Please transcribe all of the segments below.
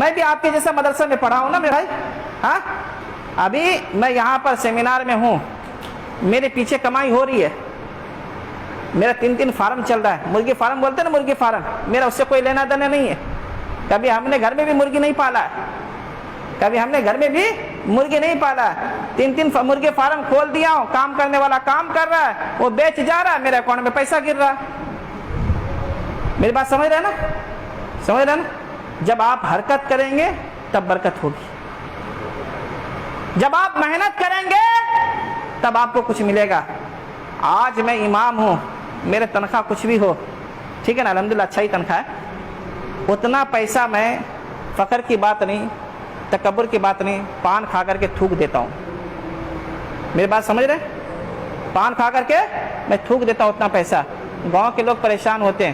میں بھی آپ کے جیسا مدرسہ میں پڑھا ہوں نا میرے بھائی. ہاں ابھی میں یہاں پر سیمینار میں ہوں, میرے پیچھے کمائی ہو رہی ہے, میرا 3 فارم چل رہا ہے, مرغی فارم بولتے ہیں نا, مرغی فارم, میرا اس سے کوئی لینا دینا نہیں ہے. کبھی ہم نے گھر میں بھی مرغی نہیں پالا ہے, کبھی ہم نے گھر میں بھی مرغی نہیں پالا ہے. 3 مرغی فارم کھول دیا ہوں, کام کرنے والا کام کر رہا ہے, وہ بیچ جا رہا ہے, میرے اکاؤنٹ میں پیسہ گر رہا ہے. میری بات سمجھ رہے نا, سمجھ رہے نا. جب آپ حرکت کریں گے تب برکت ہوگی, جب آپ محنت کریں گے تب آپ کو کچھ ملے گا. آج میں امام ہوں, میرے تنخواہ کچھ بھی ہو, ٹھیک ہے نا, الحمدللہ اچھا ہی تنخواہ ہے, اتنا پیسہ میں فخر کی بات نہیں, تکبر کی بات نہیں, پان کھا کر کے تھوک دیتا ہوں. میری بات سمجھ رہے, پان کھا کر کے میں تھوک دیتا ہوں اتنا پیسہ. گاؤں کے لوگ پریشان ہوتے ہیں.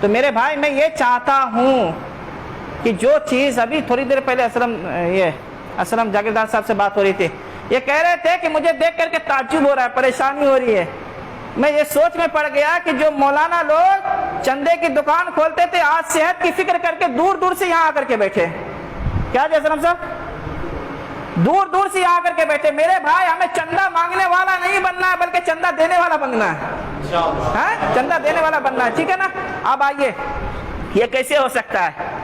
تو میرے بھائی میں یہ چاہتا ہوں کہ جو چیز ابھی تھوڑی دیر پہلے اسلم جاگیردار صاحب سے بات ہو رہی تھی, یہ کہہ رہے تھے کہ مجھے دیکھ کر کے تعجب ہو رہا ہے, پریشانی ہو رہی ہے. میں یہ سوچ میں پڑ گیا کہ جو مولانا لوگ چندے کی دکان کھولتے تھے, آج صحت کی فکر کر کے دور دور سے یہاں آ کر کے بیٹھے. کیا جی اسلم صاحب, دور دور سے یہاں آ کر کے بیٹھے. میرے بھائی ہمیں چندہ مانگنے والا نہیں بننا ہے, بلکہ چندہ دینے والا بننا ہے. چندہ دینے والا بننا ہے, ٹھیک ہے نا. اب آئیے, یہ کیسے ہو سکتا ہے؟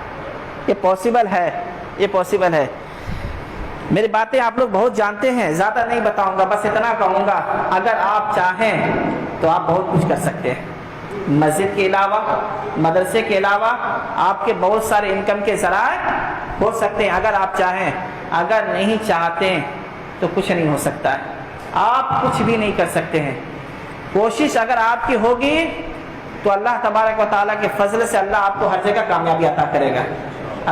یہ پاسبل ہے, یہ پاسبل ہے. میری باتیں آپ لوگ بہت جانتے ہیں, زیادہ نہیں بتاؤں گا, بس اتنا کہوں گا, اگر آپ چاہیں تو آپ بہت کچھ کر سکتے ہیں. مسجد کے علاوہ, مدرسے کے علاوہ آپ کے بہت سارے انکم کے ذرائع ہو سکتے ہیں اگر آپ چاہیں. اگر نہیں چاہتے تو کچھ نہیں ہو سکتا ہے, آپ کچھ بھی نہیں کر سکتے ہیں. کوشش اگر آپ کی ہوگی تو اللہ تبارک و تعالیٰ کے فضل سے اللہ آپ کو ہر جگہ کامیابی عطا کرے گا.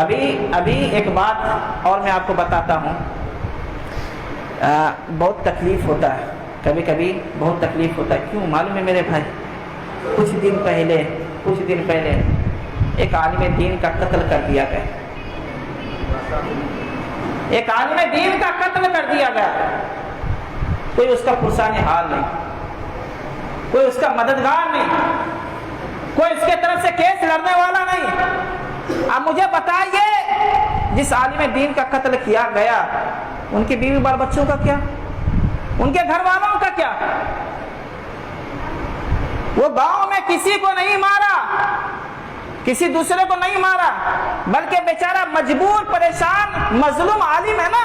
ابھی ایک بات اور میں آپ کو بتاتا ہوں. بہت تکلیف ہوتا ہے, کبھی کبھی بہت تکلیف ہوتا ہے. کیوں معلوم ہے میرے بھائی, کچھ دن پہلے ایک عالم دین کا قتل کر دیا گیا. ایک عالم دین کا قتل کر دیا گیا. کوئی اس کا پرسان حال نہیں, کوئی اس کا مددگار نہیں, کوئی اس کے طرف سے کیس لڑنے والا نہیں. اب مجھے بتائیے, جس عالم دین کا قتل کیا گیا, ان کی بیوی بال بچوں کا کیا, ان کے گھر والوں کا کیا؟ وہ گاؤں میں کسی کو نہیں مارا, کسی دوسرے کو نہیں مارا, بلکہ بیچارہ مجبور, پریشان, مظلوم عالم ہے نا,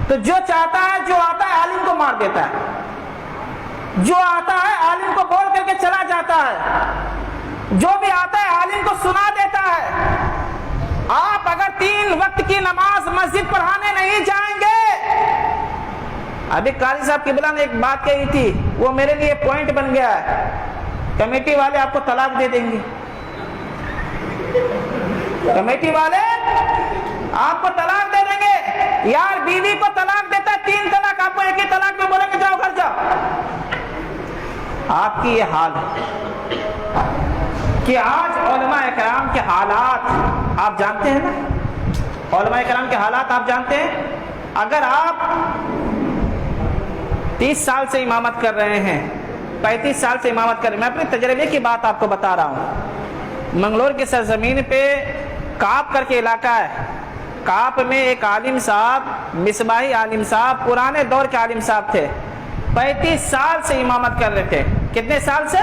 تو جو چاہتا ہے, جو آتا ہے عالم کو مار دیتا ہے, جو آتا ہے عالم کو بول کر کے چلا جاتا ہے, جو بھی آتا ہے عالم کو سنا دیتا ہے. آپ اگر 3 وقت کی نماز مسجد پڑھانے نہیں جائیں گے, ابھی قاری صاحب قبلہ نے ایک بات کہی تھی, وہ میرے لیے پوائنٹ بن گیا ہے. کمیٹی والے آپ کو طلاق دے دیں گے, کمیٹی والے آپ کو طلاق دے دیں گے. یار بیوی کو طلاق دیتا ہے 3 طلاق, آپ کو ایک ہی طلاق میں بولیں گے جاؤ گھر جاؤ. آپ کی یہ حال ہے کہ آج علماء کرام کے حالات آپ جانتے ہیں نا, علماء کرام کے حالات آپ جانتے ہیں. اگر آپ 30 سال سے امامت کر رہے ہیں, 35 سال سے امامت کر رہے ہیں, میں اپنے تجربے کی بات آپ کو بتا رہا ہوں. منگلور کی سرزمین پہ کاپ کر کے علاقہ ہے, کاپ میں ایک عالم صاحب, مصباحی عالم صاحب, پرانے دور کے عالم صاحب تھے, 35 سال سے امامت کر رہے تھے. کتنے سال سے؟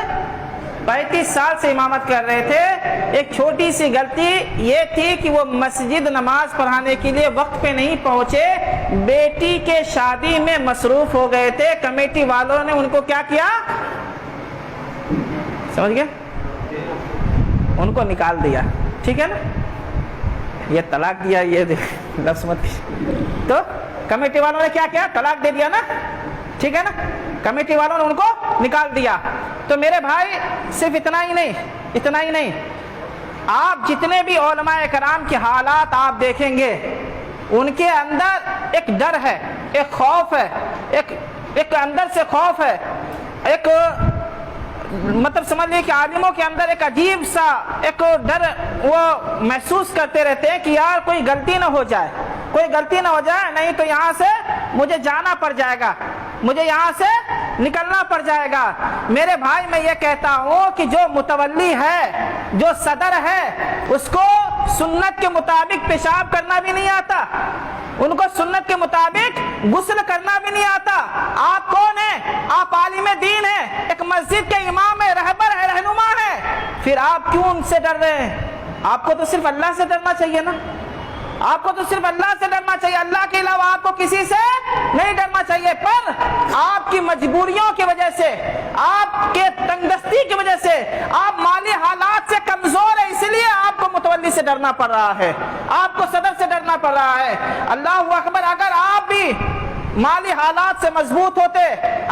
35 سال سے امامت کر رہے تھے. ایک چھوٹی سی غلطی یہ تھی کہ وہ مسجد نماز پڑھانے کے لیے وقت پہ نہیں پہنچے, بیٹی کے شادی میں مصروف ہو گئے تھے. کمیٹی والوں نے ان کو کیا کیا, سمجھ گئے, ان کو نکال دیا. ٹھیک ہے نا, یہ طلاق دیا, یہ لفظ مت. تو کمیٹی والوں نے کیا کیا, طلاق دے دیا نا, ٹھیک ہے نا, کمیٹی والوں نے ان کو نکال دیا. تو میرے بھائی صرف اتنا ہی نہیں, آپ جتنے بھی علماء کرام کے حالات آپ دیکھیں گے, ان کے اندر ایک ڈر ہے, ایک خوف ہے, ایک اندر سے خوف ہے, ایک مطلب سمجھ لیے کہ عالموں کے اندر ایک عجیب سا ایک ڈر وہ محسوس کرتے رہتے ہیں کہ یار کوئی غلطی نہ ہو جائے, نہیں تو یہاں سے مجھے جانا پڑ جائے گا, مجھے یہاں سے نکلنا پڑ جائے گا. میرے بھائی میں یہ کہتا ہوں کہ جو متولی ہے, جو صدر ہے, اس کو سنت کے مطابق پیشاب کرنا بھی نہیں آتا، ان کو سنت کے مطابق غسل کرنا بھی نہیں آتا۔ آپ کون ہیں؟ آپ عالم دین ہیں، ایک مسجد کے امام ہیں، رہبر ہے، رہنما ہے، پھر آپ کیوں ان سے ڈر رہے ہیں؟ آپ کو تو صرف اللہ سے ڈرنا چاہیے نا، آپ کو تو صرف اللہ سے ڈرنا چاہیے، اللہ کے علاوہ آپ کو کسی سے نہیں ڈرنا چاہیے۔ پر آپ کی مجبوریوں کی وجہ سے، آپ کے تنگدستی کی وجہ سے، آپ مالی حالات سے کمزور ہیں، اس لیے آپ کو متولی سے ڈرنا پڑ رہا ہے، آپ کو صدر سے ڈرنا پڑ رہا ہے۔ اللہ اکبر، اگر آپ بھی مالی حالات سے مضبوط ہوتے،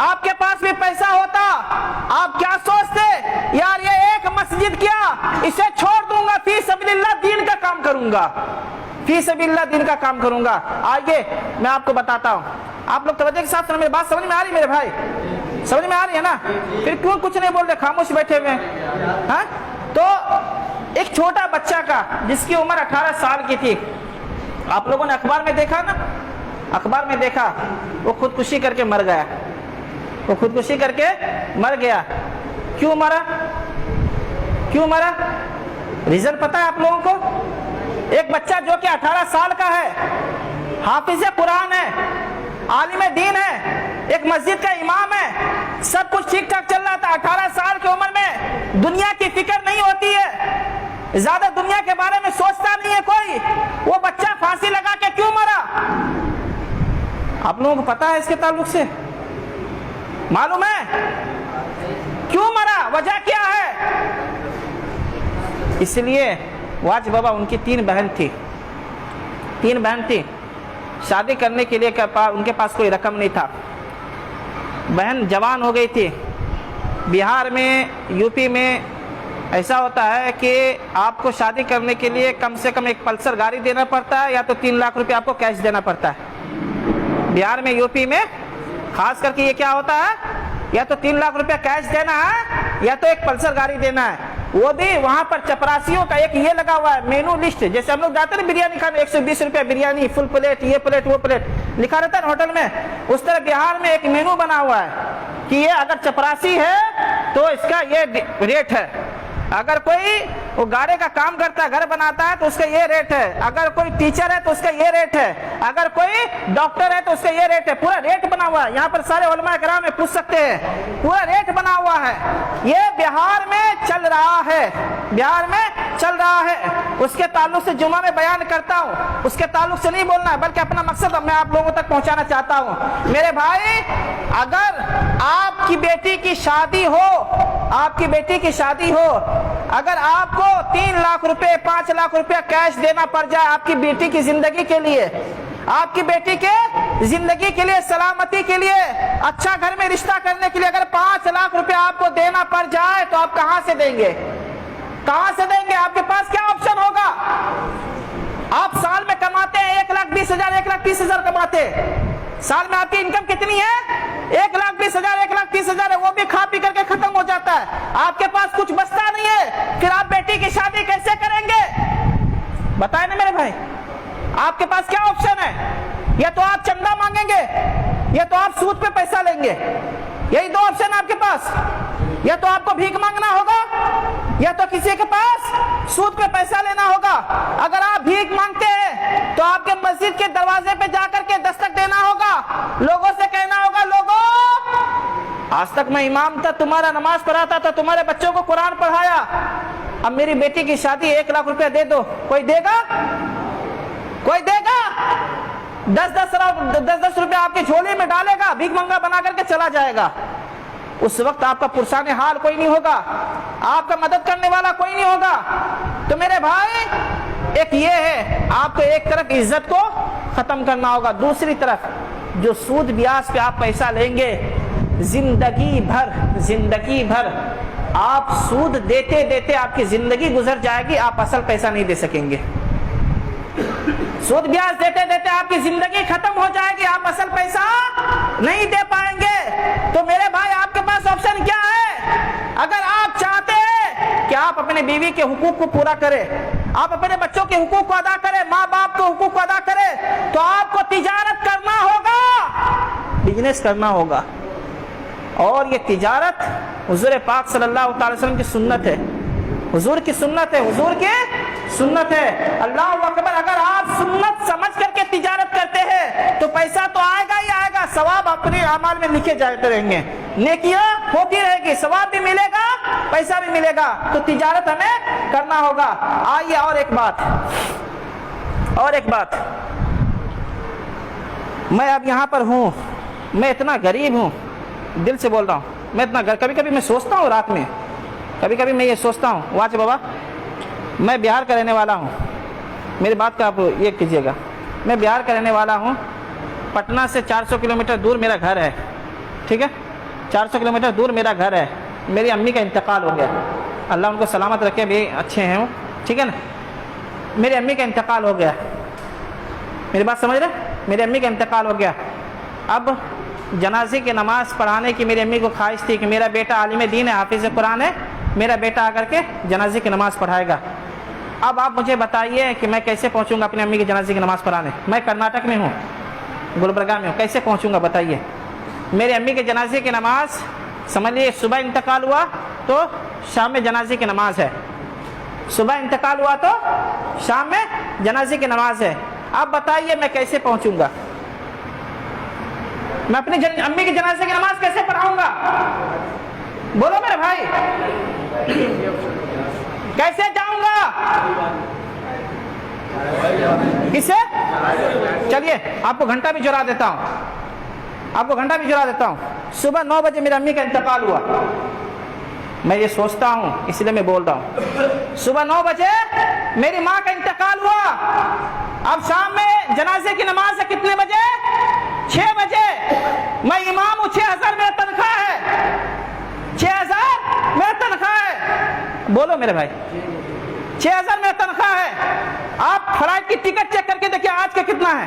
آپ کے پاس بھی پیسہ ہوتا، آپ کیا سوچتے؟ یار یہ ایک مسجد کیا، اسے چھوڑ دوں گا، فی سبیل اللہ دین کا کام کروں گا، فی سبیل اللہ دین کا کام کروں گا۔ آئیے میں آپ کو بتاتا ہوں، آپ لوگ توجہ کے ساتھ میری بات سمجھ میں آ رہی میرے بھائی؟ سمجھ میں آ رہی ہے نا؟ پھر کیوں کچھ نہیں بول رہے، خاموش بیٹھے ہوئے ہیں؟ تو ایک چھوٹا بچہ کا جس کی عمر 18 سال کی تھی، آپ لوگوں نے اخبار میں دیکھا نا، اخبار میں دیکھا، وہ خودکشی کر کے مر گیا، وہ خودکشی کر کے مر گیا۔ کیوں مرا؟ کیوں مرا؟ ریزن پتا ہے آپ لوگوں کو؟ ایک بچہ جو کہ 18 سال کا ہے، حافظ قرآن ہے، عالم دین ہے، ایک مسجد کا امام ہے، سب کچھ ٹھیک ٹھاک چل رہا تھا، 18 سال کی عمر میں دنیا کی فکر نہیں ہوتی ہے، زیادہ دنیا کے بارے میں سوچتا نہیں ہے کوئی، وہ بچہ پھانسی لگا کے کیوں مرا؟ آپ لوگوں کو پتا ہے اس کے تعلق سے؟ معلوم ہے کیوں مرا؟ وجہ کیا ہے؟ اس لیے واج بابا ان کی 3 بہن تھی، 3 بہن تھی، شادی کرنے کے لیے ان کے پاس کوئی رقم نہیں تھا، بہن جوان ہو گئی تھی۔ بہار میں، یو پی میں ایسا ہوتا ہے کہ آپ کو شادی کرنے کے لیے کم سے کم ایک پلسر گاڑی دینا پڑتا ہے، یا تو 3 لاکھ روپے آپ کو کیش دینا پڑتا ہے۔ بہار میں، یو پی میں خاص کر کے یہ کیا ہوتا ہے، یا تو 3 لاکھ روپے کیش دینا ہے، یا تو ایک پلسر گاڑی دینا ہے، وہ بھی وہاں پر چپراسیوں کا ایک یہ لگا ہوا ہے مینو لسٹ، جیسے ہم لوگ جاتے ہیں بریانی کھانے، 120 روپے بریانی، فل پلیٹ، یہ پلیٹ وہ پلیٹ لکھا رہتا ہے ہوٹل میں، اس طرح بہار میں ایک مینو بنا ہوا ہے کہ یہ اگر چپراسی ہے تو اس کا یہ ریٹ ہے، اگر کوئی وہ گاڑی کا کام کرتا ہے، گھر بناتا ہے تو اس کا یہ ریٹ ہے، اگر کوئی ٹیچر ہے تو اس کا یہ ریٹ ہے، اگر کوئی ڈاکٹر ہے تو اس کا یہ ریٹ ہے، پورا ریٹ بنا ہوا ہے۔ یہاں پر سارے علماء کرام میں پوچھ سکتے ہیں، پورا ریٹ بنا ہوا ہے، یہ بہار میں چل رہا ہے، بہار میں چل رہا ہے۔ اس کے تعلق سے جمعہ میں بیان کرتا ہوں، اس کے تعلق سے نہیں بولنا ہے، بلکہ اپنا مقصد میں آپ لوگوں تک پہنچانا چاہتا ہوں۔ میرے بھائی، اگر آپ کی بیٹی کی شادی ہو، آپ کی بیٹی کی شادی ہو، اگر آپ کو 3 لاکھ روپے 5 لاکھ روپے کیش دینا پڑ جائے آپ کی بیٹی کی زندگی کے لیے، آپ کی بیٹی کے زندگی کے لیے، سلامتی کے لیے، اچھا گھر میں رشتہ کرنے کے لیے، اگر 5 لاکھ روپے آپ کو دینا پڑ جائے تو آپ کہاں سے دیں گے؟ کہاں سے دیں گے؟ آپ کے پاس کیا آپشن ہوگا؟ آپ سال میں کماتے ہیں 1,20,000 1,30,000 کماتے، سال میں آپ کی انکم کتنی ہے؟ 1,20,000 1,30,000 ہے، وہ بھی کھا پی کر کے ختم ہو جاتا ہے، آپ کے پاس کچھ بچتا نہیں ہے، پھر آپ بیٹی کی شادی کیسے کریں گے؟ بتائیں نا میرے بھائی، آپ کے پاس کیا آپشن ہے؟ یا تو آپ چندہ مانگیں گے، یا تو آپ سود پہ پیسہ لیں گے، یہی 2 آپشن آپ کے پاس، یا تو آپ کو بھیک مانگنا ہوگا، یا تو کسی کے پاس سود پہ پیسہ لینا ہوگا۔ اگر آپ بھیک مانگتے ہیں تو آپ کے مسجد کے دروازے پہ جا کر کے دستک دینا ہوگا، لوگوں سے کہنا ہوگا، لوگوں آج تک میں امام تھا، تمہارا نماز پڑھاتا تھا، تمہارے بچوں کو قرآن پڑھایا، اب میری بیٹی کی شادی 1 لاکھ روپے دے دو۔ کوئی دے گا؟ کوئی دے گا؟ 10 روپے آپ کی جھولی میں ڈالے گا، بھیک منگا بنا کر کے چلا جائے گا۔ اس وقت آپ کا پرسان حال کوئی نہیں ہوگا، آپ کا مدد کرنے والا کوئی نہیں ہوگا۔ تو میرے بھائی، ایک یہ ہے، آپ کو ایک طرف عزت کو ختم کرنا ہوگا، دوسری طرف جو سود بیاج پہ آپ پیسہ لیں گے، زندگی بھر آپ سود دیتے دیتے آپ کی زندگی گزر جائے گی، آپ اصل پیسہ نہیں دے سکیں گے۔ سود بیاج دیتے دیتے آپ کی زندگی ختم ہو جائے گی، آپ اصل پیسہ نہیں دے پائیں گے۔ تو میرے بھائی، آپ کے پاس آپشن کیا ہے؟ اگر آپ چاہتے ہیں کہ آپ اپنے بیوی کے حقوق کو پورا کریں، آپ اپنے بچوں کے حقوق کو ادا کریں، ماں باپ کے حقوق کو ادا کریں، تو آپ کو تجارت کرنا ہوگا، بزنس کرنا ہوگا۔ اور یہ تجارت حضور پاک صلی اللہ تعالی وسلم کی سنت ہے، حضور کی سنت ہے، حضور کے سنت ہے. اللہ اکبر. اگر آپ سنت سمجھ کر کے تجارت کرتے ہیں تو پیسہ تو آئے گا ہی آئے گا, ثواب اپنے اعمال میں لکھے جاتے رہیں گے, نیکیاں ہوتی رہے گی, ثواب بھی ملے گا, پیسہ بھی ملے گا. تو تجارت ہمیں کرنا ہوگا. آئیے اور ایک بات, میں اب یہاں پر ہوں, میں اتنا غریب ہوں, دل سے بول رہا ہوں, میں اتنا کبھی کبھی میں سوچتا ہوں رات میں, کبھی کبھی میں یہ سوچتا ہوں, واچ بابا میں بہار کا رہنے والا ہوں, میری بات کا آپ یہ کیجیے گا, میں بہار کا رہنے والا ہوں, پٹنہ سے 400 کلومیٹر دور میرا گھر ہے, ٹھیک ہے, 400 کلومیٹر دور میرا گھر ہے. میری امی کا انتقال ہو گیا, اللہ ان کو سلامت رکھے, بھی اچھے ہیں وہ, ٹھیک ہے نا. میری امی کا انتقال ہو گیا, میری بات سمجھ رہے, میری امی کا انتقال ہو گیا. اب جنازے کی نماز پڑھانے کی میری امی کو خواہش تھی کہ میرا بیٹا عالم دین ہے, حافظ قرآن ہے, میرا بیٹا آ کر کے جنازے کی نماز پڑھائے گا. اب آپ مجھے بتائیے کہ میں کیسے پہنچوں گا اپنی امی کی جنازے کی نماز پڑھانے. میں کرناٹک میں ہوں, گلبرگہ میں ہوں, کیسے پہنچوں گا بتائیے. میری امی کے جنازے کی نماز سمجھ لیے صبح انتقال ہوا تو شام میں جنازے کی نماز ہے, صبح انتقال ہوا تو شام میں جنازے کی نماز ہے. آپ بتائیے میں کیسے پہنچوں گا, میں اپنی امی کی جنازے کی نماز کیسے پڑھاؤں گا, بولو میرے بھائی, کیسے جاؤں گا, کسے. چلیے آپ کو گھنٹہ بھی جڑا دیتا ہوں, صبح 9 بجے میری امی کا انتقال ہوا. میں یہ سوچتا ہوں اس لیے میں بول رہا ہوں, صبح 9 بجے میری ماں کا انتقال ہوا. اب شام میں جنازے کی نماز ہے کتنے بجے, 6 بجے. میں امام ہوں, 6000 میرا تنخواہ ہے, 6000 میرا تنخواہ ہے, بولو میرے بھائی, 6000 میرا تنخواہ ہے. آپ فلائٹ کی ٹکٹ چیک کر کے دیکھیں آج کا کتنا ہے,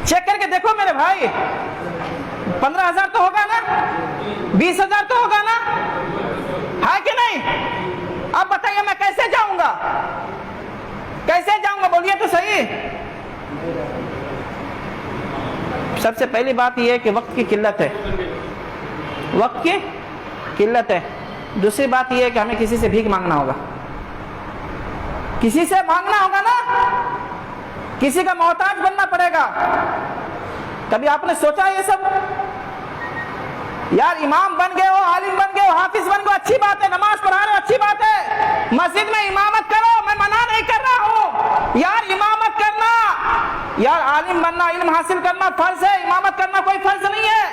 چیک کر کے دیکھو میرے بھائی, 15,000 تو ہوگا نا, 20,000 تو ہوگا نا, ہے کہ نہیں. اب بتائیے میں کیسے جاؤں گا, بولیے تو صحیح. سب سے پہلی بات یہ ہے کہ وقت کی قلت ہے, دوسری بات یہ ہے کہ ہمیں کسی سے بھیک مانگنا ہوگا, نا, کسی کا محتاج بننا پڑے گا. کبھی آپ نے سوچا یہ سب, یار امام بن گئے ہو, عالم بن گئے ہو, حافظ بن گئے ہو, اچھی بات ہے, نماز پڑھا رہے ہو اچھی بات ہے, مسجد میں امامت کرو, میں منع نہیں کر رہا ہوں, یار امامت کرنا, یار عالم بننا, علم حاصل کرنا فرض ہے, امامت کرنا کوئی فرض نہیں ہے.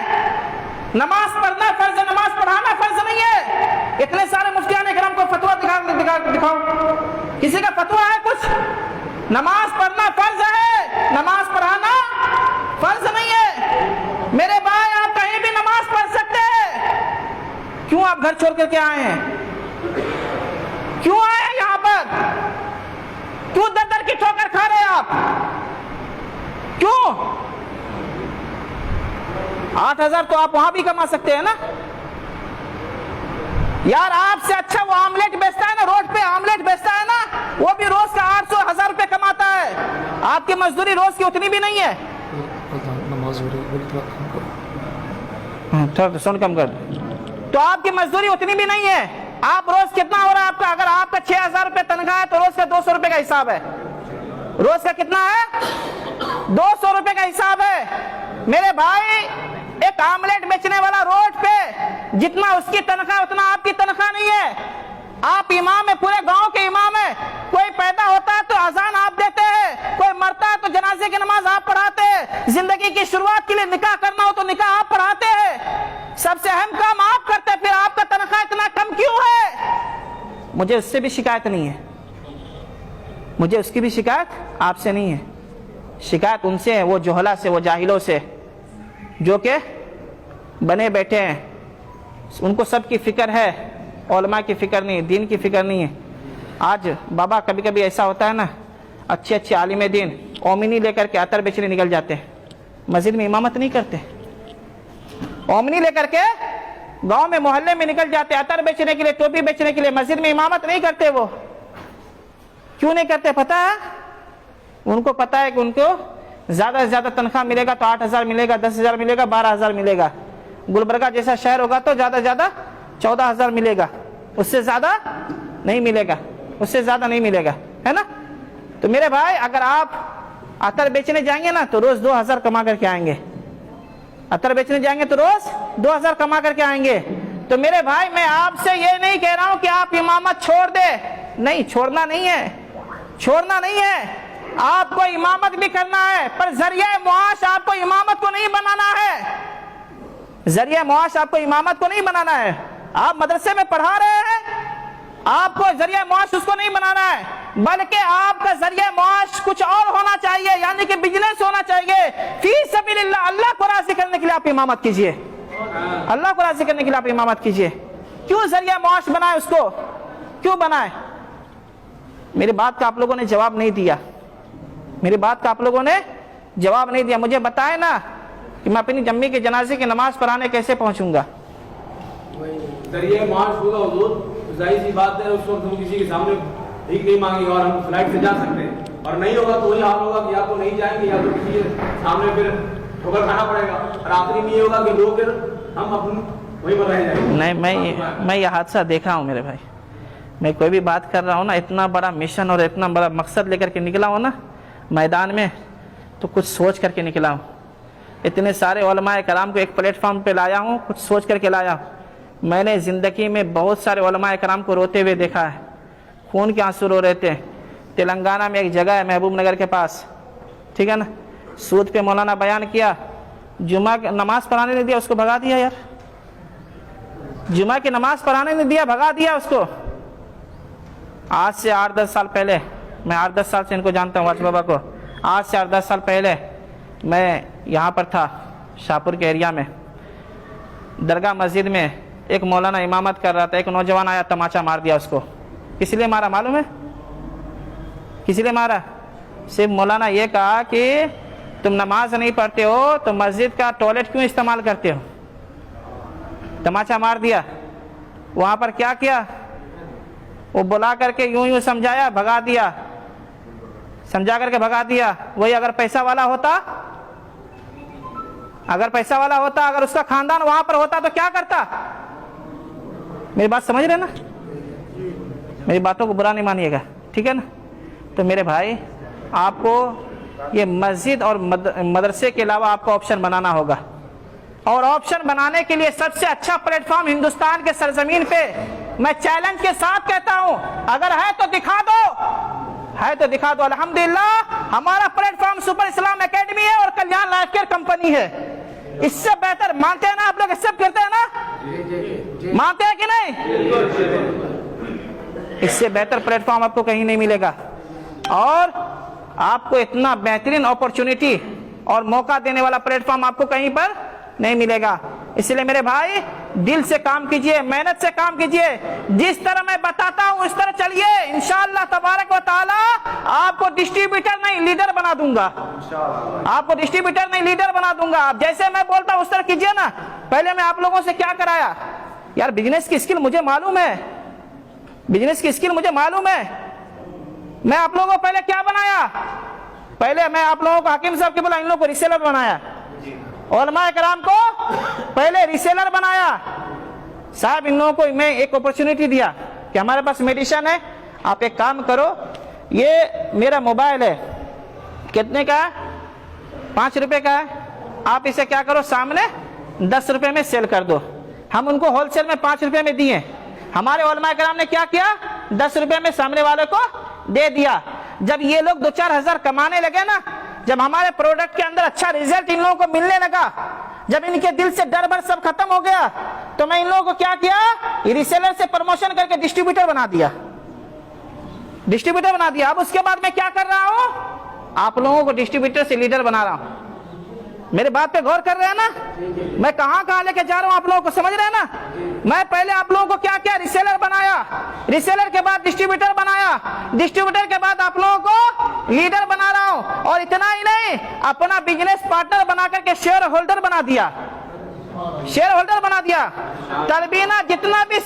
نماز پڑھنا فرض ہے, نماز پڑھانا فرض نہیں ہے. اتنے سارے مفتیان اکرام کو فتویٰ دکھاؤ, کسی کا فتویٰ ہے کچھ؟ نماز پڑھنا فرض ہے, نماز پڑھانا فرض نہیں ہے. میرے بھائی آپ کہیں بھی نماز پڑھ سکتے ہیں, کیوں آپ گھر چھوڑ کر کے آئے ہیں, کیوں آئے ہیں یہاں پر, کیوں در کی ٹھوکر کھا رہے ہیں آپ, کیوں؟ 8,000 تو آپ وہاں بھی کما سکتے ہیں نا یار. آپ سے اچھا وہ آملیٹ بیچتا ہے نا, روڈ پہ آملیٹ بیچتا ہے نا, وہ بھی روز کا 800-1000 روپے کماتا ہے. آپ کی مزدوری روز کی اتنی بھی نہیں ہے. تھوڑا ساؤنڈ کم کر, تو آپ کی مزدوری اتنی بھی نہیں ہے. آپ روز کتنا ہو رہا ہے آپ کا, اگر آپ کا 6,000 روپے تنخواہ ہے تو روز کا 200 روپے کا حساب ہے. روز کا کتنا ہے, 200 روپے کا حساب ہے. میرے بھائی ایک آملیٹ بیچنے والا روڈ پہ جتنا اس کی تنخواہ اتنا آپ کی تنخواہ نہیں ہے. آپ امام ہے, پورے گاؤں کے امام ہے. کوئی پیدا ہوتا ہے تو اذان آپ دیتے ہیں, کوئی مرتا ہے تو جنازے کی نماز آپ پڑھاتے ہیں, زندگی کی شروعات کے لیے نکاح کرنا ہو تو نکاح آپ پڑھاتے ہیں. سب سے اہم کام آپ کرتے ہیں, پھر آپ کا تنخواہ اتنا کم کیوں ہے؟ مجھے اس سے بھی شکایت نہیں ہے, مجھے اس کی بھی شکایت آپ سے نہیں ہے. شکایت ان سے ہے, وہ جہلا سے, وہ جاہلوں سے جو کہ بنے بیٹھے ہیں. ان کو سب کی فکر ہے, علماء کی فکر نہیں, دین کی فکر نہیں ہے. آج بابا کبھی کبھی ایسا ہوتا ہے نا, اچھے عالم دین اومنی لے کر کے عطر بیچنے نکل جاتے ہیں, مسجد میں امامت نہیں کرتے. اومنی لے کر کے گاؤں میں محلے میں نکل جاتے عطر بیچنے کے لیے, ٹوپی بیچنے کے لیے, مسجد میں امامت نہیں کرتے. وہ کیوں نہیں کرتے پتہ ہے؟ ان کو پتہ ہے کہ ان کو زیادہ سے زیادہ تنخواہ ملے گا تو 8,000 ملے گا, 10,000 ملے گا, 12,000 ملے گا. گلبرگہ جیسا شہر ہوگا تو زیادہ سے زیادہ 14,000 ملے گا, اس سے زیادہ نہیں ملے گا. اس سے زیادہ نہیں ملے گا، ہے نا؟ تو میرے بھائی اگر آپ عطر بیچنے جائیں گے نا تو روز 2000 کما کر کے آئیں گے، عطر بیچنے جائیں گے تو روز 2000 کما کر کے آئیں گے۔ تو میرے بھائی میں آپ سے یہ نہیں کہہ رہا ہوں کہ آپ امامت چھوڑ دے، نہیں، چھوڑنا نہیں ہے، چھوڑنا نہیں ہے، آپ کو امامت بھی کرنا ہے، پر ذریعہ معاش آپ کو امامت کو نہیں بنانا ہے، ذریعہ معاش آپ کو امامت کو نہیں بنانا ہے۔ آپ مدرسے میں پڑھا رہے ہیں، آپ کو ذریعہ معاش اس کو نہیں بنانا ہے، بلکہ آپ کا ذریعہ معاش کچھ اور ہونا چاہیے، یعنی کہ بزنس ہونا چاہیے فی سبیل اللہ۔ اللہ کو راضی کرنے کے لیے آپ امامت کیجئے، اللہ کو راضی کرنے کے لیے آپ امامت کیجئے۔ کیوں ذریعہ معاش بنائے اس کو، کیوں بنائے؟ میری بات کا آپ لوگوں نے جواب نہیں دیا، میری بات کا آپ لوگوں نے جواب نہیں دیا۔ مجھے بتائے نا کہ میں اپنی جمی کے جنازے کی نماز پڑھانے کیسے پہنچوں گا؟ ذریعہ معاش ہوگا حضور، ظاہر سی بات ہے اس وقت ہم کسی کے سامنے بھیک نہیں مانگیں گے اور ہم فلائٹ سے جا سکتے ہیں، اور نہیں ہوگا تو وہی حال ہوگا کہ یا تو نہیں جائیں گے یا تو کسی کے سامنے پھر ٹھوکر کھانا پڑے گا، اور آخری میں یہ ہوگا کہ لوگ پھر ہم اپنے وہی پر رہ جائیں گے۔ نہیں، میں یہ حادثہ دیکھا ہوں میرے بھائی، میں کوئی بھی بات کر رہا ہوں نا، اتنا بڑا مشن اور اتنا بڑا مقصد لے کر کے نکلا ہوں نا میدان میں، تو کچھ سوچ کر کے نکلا ہوں۔ اتنے سارے علماء کرام کو ایک پلیٹ فارم پہ لایا ہوں، کچھ سوچ کر کے لایا ہوں۔ میں نے زندگی میں بہت سارے علماء کرام کو روتے ہوئے دیکھا ہے، خون کے آنسو رو رہے تھے۔ تلنگانہ میں ایک جگہ ہے محبوب نگر کے پاس، ٹھیک ہے نا، سود پہ مولانا بیان کیا، جمعہ کی نماز پڑھانے نہیں دیا، اس کو بھگا دیا یار، جمعہ کی نماز پڑھانے نہیں دیا، بھگا دیا اس کو۔ آج سے 8-10 سال پہلے، میں 8-10 سال سے ان کو جانتا ہوں، واج بابا کو، آج سے 8-10 سال پہلے میں یہاں پر تھا شاہپور کے ایریا میں، درگاہ مسجد میں ایک مولانا امامت کر رہا تھا، ایک نوجوان آیا، تماچا مار دیا اس کو۔ کس لیے مارا معلوم ہے؟ کس لیے مارا؟ صرف مولانا یہ کہا کہ تم نماز نہیں پڑھتے ہو تو مسجد کا ٹوائلٹ کیوں استعمال کرتے ہو؟ تماچا مار دیا۔ وہاں پر کیا کیا؟ وہ بلا کر کے یوں سمجھایا، بھگا دیا، سمجھا کر کے بھگا دیا۔ وہی اگر پیسہ والا ہوتا، اگر پیسہ والا ہوتا، اگر اس کا خاندان وہاں پر ہوتا تو کیا کرتا؟ میری بات سمجھ رہے نا؟ میری باتوں کو برا نہیں مانیے گا، ٹھیک ہے نا؟ تو میرے بھائی آپ کو یہ مسجد اور مدرسے کے علاوہ آپ کو آپشن بنانا ہوگا، اور آپشن بنانے کے لیے سب سے اچھا پلیٹ فارم ہندوستان کے سرزمین پہ میں چیلنج کے ساتھ کہتا ہوں، اگر ہے تو دکھا دو، ہے تو دکھا دو۔ الحمدللہ ہمارا پلیٹ فارم سپر اسلام اکیڈمی ہے اور کلیان لائف کیئر کمپنی ہے۔ اس سے بہتر مانتے ہیں نا آپ لوگ؟ ایکسپٹ کرتے ہیں نا؟ مانتے ہیں کہ نہیں؟ اس سے بہتر پلیٹ فارم آپ کو کہیں نہیں ملے گا، اور آپ کو اتنا بہترین اپرچونٹی اور موقع دینے والا پلیٹ فارم آپ کو کہیں پر نہیں ملے گا۔ اس لیے میرے بھائی دل سے کام کیجئے، محنت سے کام کیجئے، جس طرح میں بتاتا ہوں اس طرح چلیے، انشاءاللہ تبارک و تعالی آپ کو ڈسٹریبیوٹر نہیں لیڈر بنا دوں گا، آپ کو ڈسٹریبیوٹر نہیں لیڈر بنا دوں گا۔ آپ جیسے میں بولتا ہوں اس طرح کیجئے نا۔ پہلے میں آپ لوگوں سے کیا کرایا یار؟ بزنس کی اسکل مجھے معلوم ہے، بزنس کی اسکل مجھے معلوم ہے۔ میں آپ لوگوں کو پہلے کیا بنایا؟ پہلے میں آپ لوگوں کو حکیم صاحب کی بولا ان لوگوں کو ریسیلر بنایا، علماء کرام کو پہلے ریسیلر بنایا۔ صاحب ان لوگوں کو میں ایک اپرچونٹی دیا کہ ہمارے پاس میڈیشن ہے، آپ ایک کام کرو، یہ میرا موبائل ہے، کتنے کا ہے؟ 5 روپے کا ہے، آپ اسے کیا کرو، سامنے 10 روپے میں سیل کر دو۔ ہم ان کو ہول سیل میں 5 روپے میں دیے، ہمارے علماء کرام نے کیا کیا؟ 10 روپے میں سامنے والے کو دے دیا۔ جب یہ لوگ 2-4 ہزار کمانے لگے نا، جب ہمارے پروڈکٹ کے اندر اچھا ریزلٹ ان لوگوں کو ملنے لگا، جب ان کے دل سے ڈر بر سب ختم ہو گیا، تو میں ان لوگوں کو کیا کیا؟ ریسیلر سے پروموشن کر کے ڈسٹریبیوٹر بنا دیا، ڈسٹریبیوٹر بنا دیا۔ اب اس کے بعد میں کیا کر رہا ہوں؟ آپ لوگوں کو ڈسٹریبیوٹر سے لیڈر بنا رہا ہوں۔ میرے بات پہ غور کر رہے ہیں نا؟ میں کہاں لے کے جا رہا ہوں آپ لوگوں کو سمجھ رہے ہیں نا؟ میں پہلے آپ لوگوں کو کیا کیا؟ ریسیلر بنایا، ریسیلر کے بعد ڈسٹریبیوٹر بنایا، ڈسٹریبیوٹر کے بعد آپ لوگوں کو لیڈر بنا رہا ہوں، اور اتنا ہی نہیں، اپنا بزنس پارٹنر بنا کر کے شیئر ہولڈر بنا دیا، شیئر ہولڈر بنا دیا۔ تربینہ جتنا بھی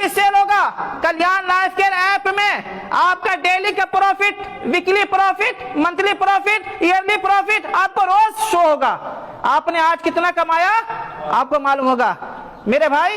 سیل ہوگا کلیان لائف کیئر ایپ میں آپ کا ڈیلی کا profit, weekly profit, monthly profit, yearly profit آپ کو روز شو ہوگا۔ آپ نے آج کتنا کمایا آپ کو معلوم ہوگا۔ میرے بھائی